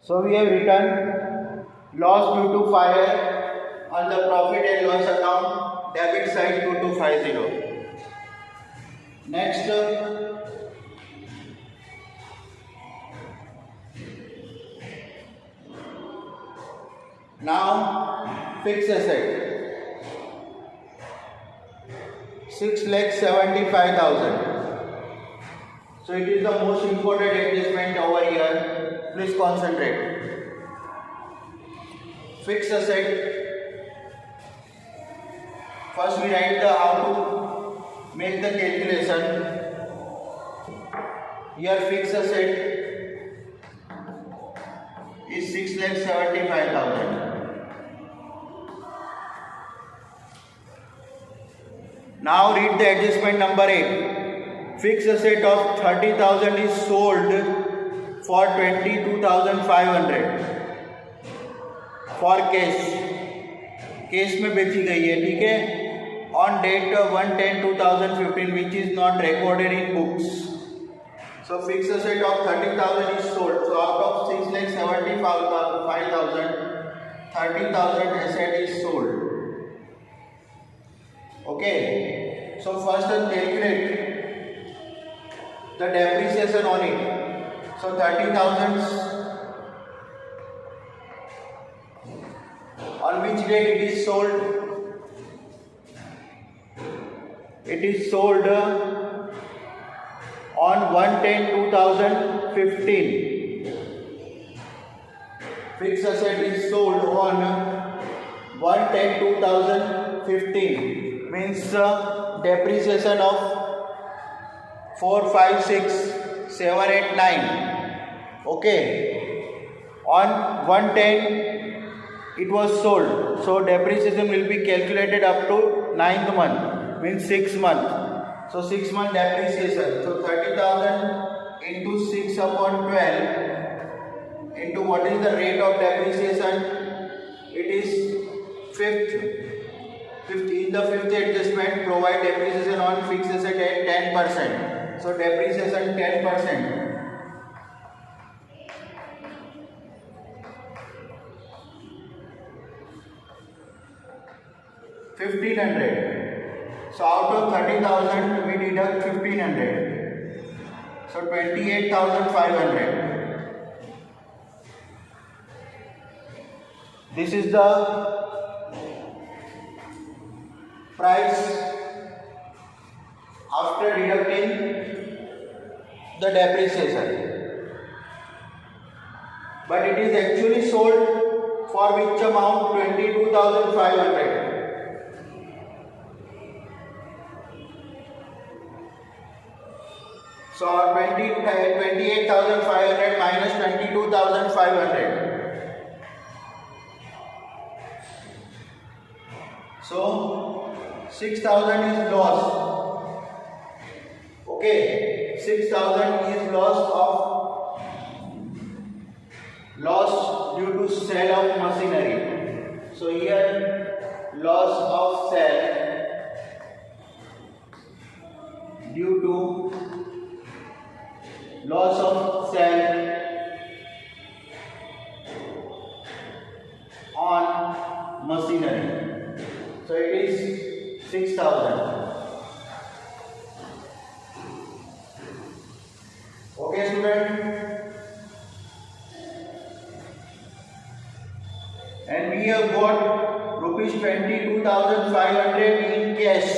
So we have written loss due to fire on the profit and loss account, debit side 2250. Next, now fixed asset 6,75,000. So it is the most important adjustment over here. Please concentrate. Fixed asset. First we write the how to make the calculation. Here fixed asset is 6,75,000. Now read the adjustment number 8. Fixed asset of 30,000 is sold for 22,500 for cash में बेची गई है, ठीक है, on date 1/10/2015 which is not recorded in books. So fixed asset of 30,000 is sold. So out of 6,75,000, 30,000 asset is sold. Okay. So first calculate the depreciation on it. So 30,000 on which date it is sold? It is sold on 1/10/2015. Fixed asset is sold on 1/10/2015. Means depreciation of 4, 5, 6, 7, 8, 9. Okay. On 1/10 it was sold. So depreciation will be calculated up to 9th month. Means 6 month. So 6 month depreciation. So 30,000 into 6/12 into what is the rate of depreciation? It is fifth. In the fifth adjustment, provide depreciation on fixed asset at 10%. So depreciation 10%. $1,500. So out of 30,000 we deduct 1,500. So 28,500. This is the price after deducting the depreciation, but it is actually sold for which amount? 22,500. So 28,500 minus 22,500. So 6,000 is loss. Okay, 6,000 is loss due to sale of machinery. So here loss of sale due to loss of sale on machinery. So it is 6,000. Okay, student. And we have got rupees 22,500 in cash.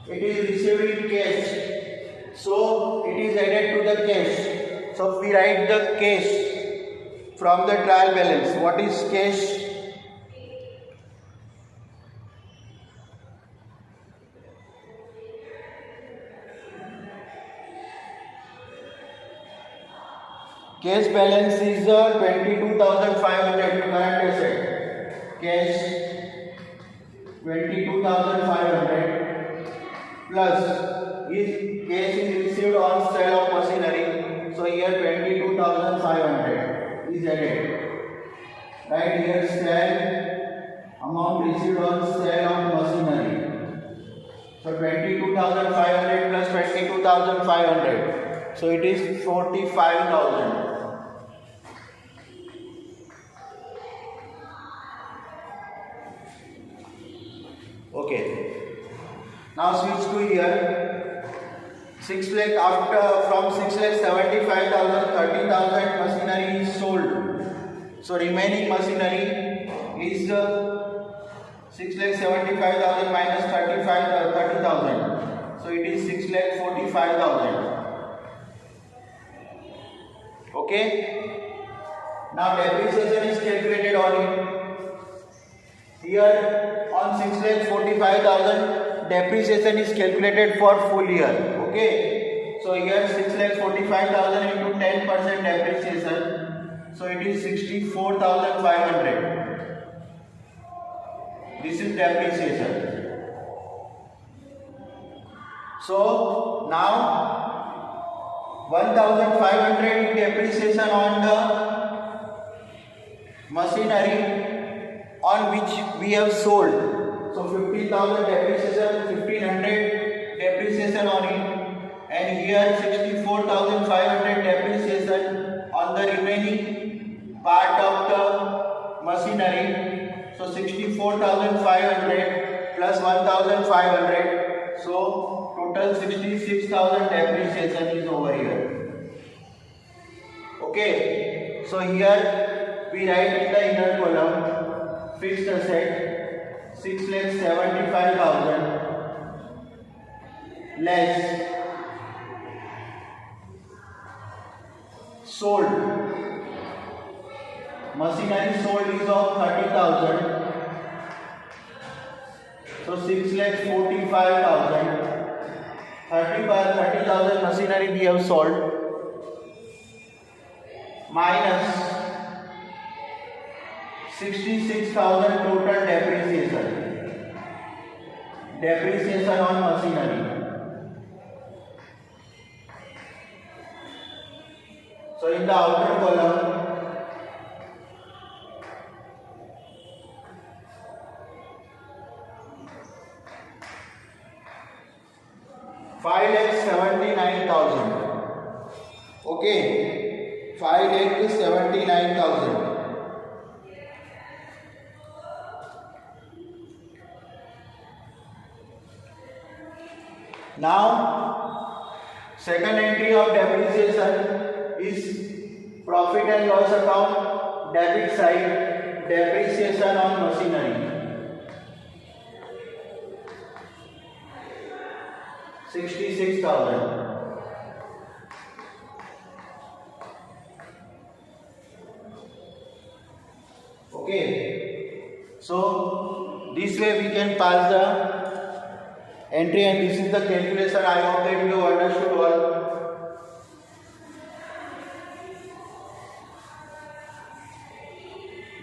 It is received in cash. So it is added to the cash. So we write the cash from the trial balance. What is cash? Cash balance is 22,500 current asset. Cash 22,500 plus is cash is received on sale of machinery. So here 22,500 is added. Right here sale amount received on sale of machinery. So 22,500 plus 22,500. So it is 45,000. Now switch to here. 6 lakh after from 6 lakh 75,000, 30,000 machinery is sold. So remaining machinery is 6 lakh 75,000 minus 30,000. So it is 6 lakh 45,000. Okay. Now depreciation is calculated on it. Here on 6 lakh 45,000 depreciation is calculated for full year. Okay. So here 6 lakh 45,000 into 10% depreciation. So it is 64,500. This is depreciation. So now 1,500 depreciation on the machinery on which we have sold. So 15,000 depreciation, 1,500 depreciation on it, and here 64,500 depreciation on the remaining part of the machinery. So 64,500 plus 1,500. So total 66,000 depreciation is over here. Okay. So here we write in the inner column fixed asset 6,75,000 less sold. Machinery sold is of 30,000. So 6,45,000. 30,000 machinery we have sold minus 66,000 total depreciation. Depreciation on machinery. So in the outer column 5,79,000. Okay, 5,79,000. Now, second entry of depreciation is profit and loss account, debit side, depreciation on machinery. 66,000. Okay. So this way we can pass the entry, and this is the calculation. I hope that you have understood all.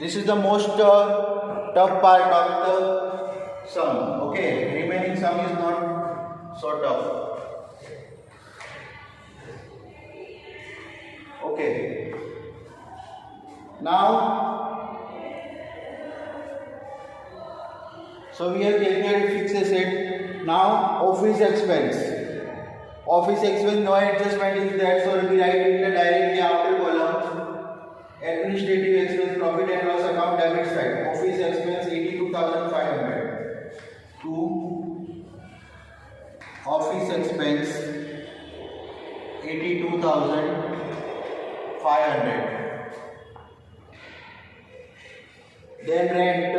This is the most tough part of the sum. Okay. Remaining sum is not so tough. Okay. Now, so we have calculated fixed asset. Now office expense. Office expense, no adjustment is there, so we write it directly after column. Administrative expense, profit and loss account, debit side. Office expense 82,500 to office expense 82,500. Then rent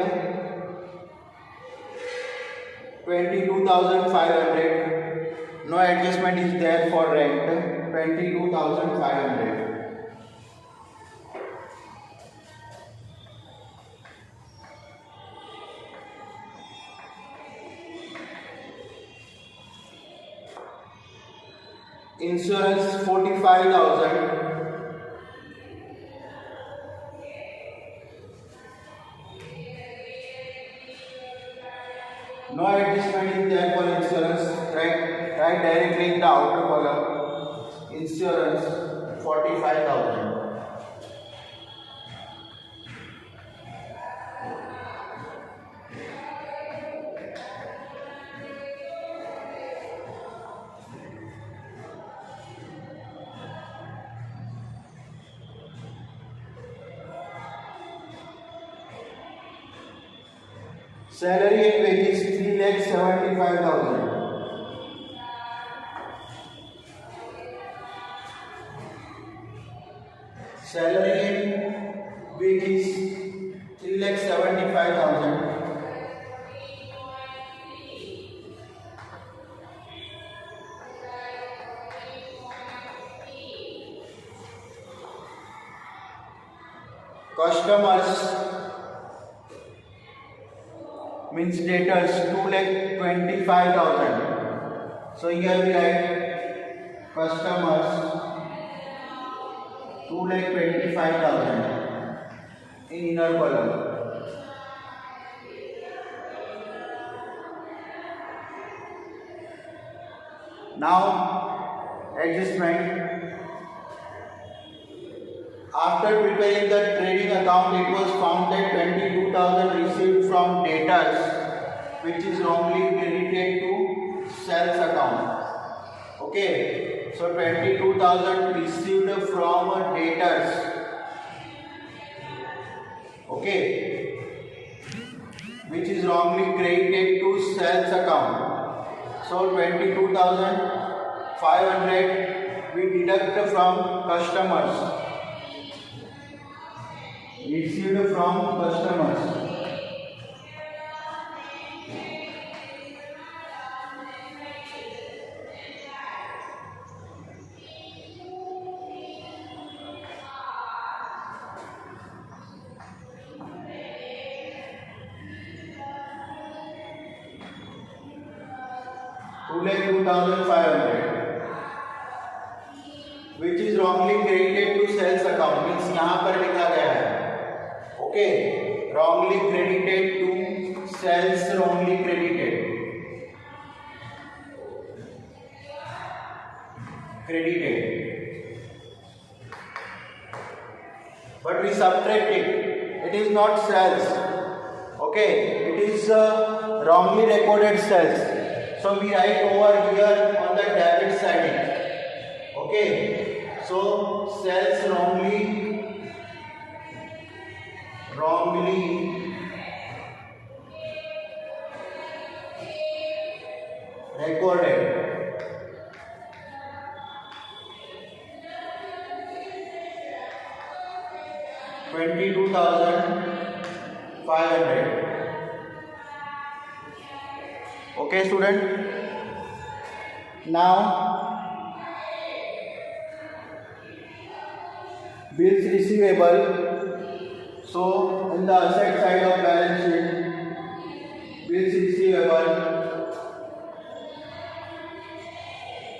22,500. No adjustment is there for rent. 22,500. Insurance 45,000. No adjustment is there for insurance. Write directly in the outer column. Insurance 45,000. Salary and wages 3,75,000. Salary in week is 3,75,000. Customers means debtors 2,25,000. So here we write customers 2,25,000 in inner column. Now adjustment. After preparing the trading account, it was found that 22,000 received from debtors, which is wrongly credited to sales account. Okay, so 22,000 received from debtors. Okay, which is wrongly credited to sales account. So 22,500 we deduct from customers. Received from customers. $2,02,500, which is wrongly credited to sales account. Means यहाँ पर लिखा गया है. Okay, wrongly credited to sales, wrongly credited. But we subtract it. It is not sales. Okay, it is wrongly recorded sales. So we write over here on the debit side. Okay, so sales wrongly recorded. $22,500. Okay, student. Now bills receivable. So in the asset side of balance sheet, bills receivable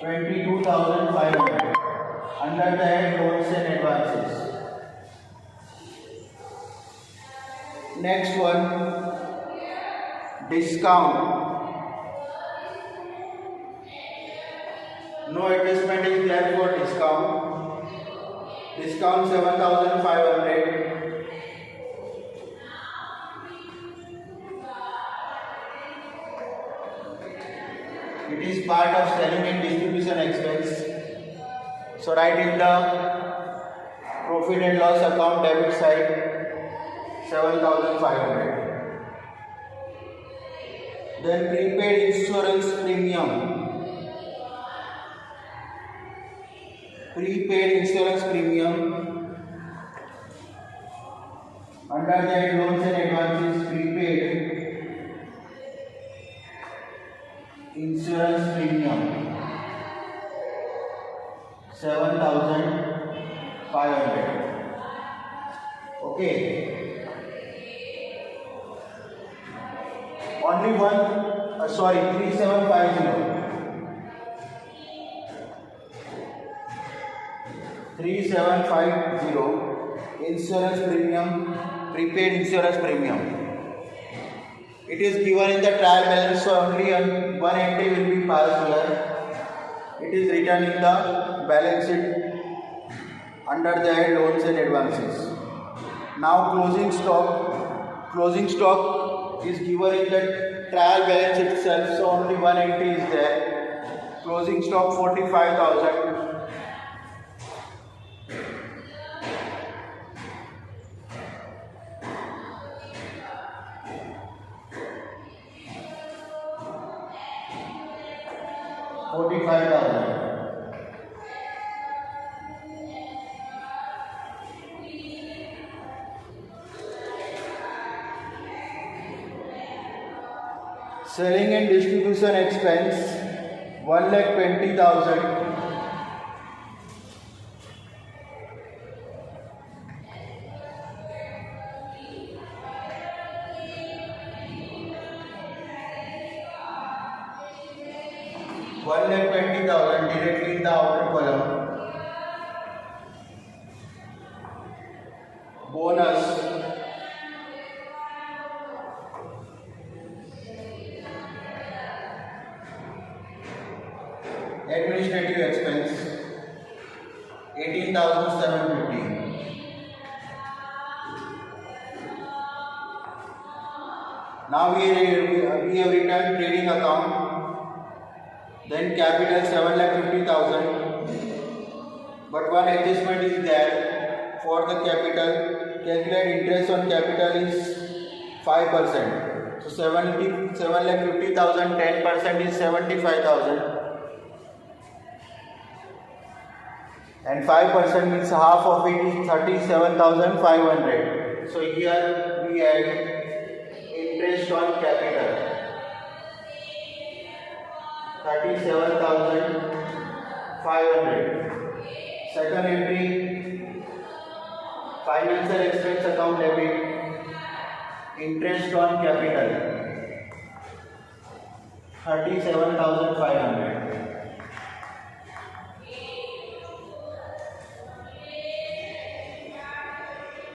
22,500. Under the head loans and advances. Next one, discount. No adjustment is left for discount. Discount 7,500. It is part of selling and distribution expense. So write in the profit and loss account debit side 7,500. Then prepaid insurance premium. Prepaid insurance premium. Under that loans and advances, prepaid insurance premium 7,500. Okay. Only one, 3750. 3750 insurance premium, prepaid insurance premium. It is given in the trial balance, so only one entry will be passed here. It is written in the balance sheet under the head loans and advances. Now closing stock. Closing stock is given in the trial balance itself, so only one entry is there. Closing stock 45,000. Selling and distribution expense 1,20,000. Directly in the outer column. Bonus administrative expense 18,750. Now we have written trading account, then capital 7,50,000, but one adjustment is there for the capital. Calculate interest on capital is 5%. So 7,50,000, 10% is 75,000, and 5% means half of it is 37,500. So here we add interest on capital 37,500. Second entry, financial expense account debit, interest on capital 37,500.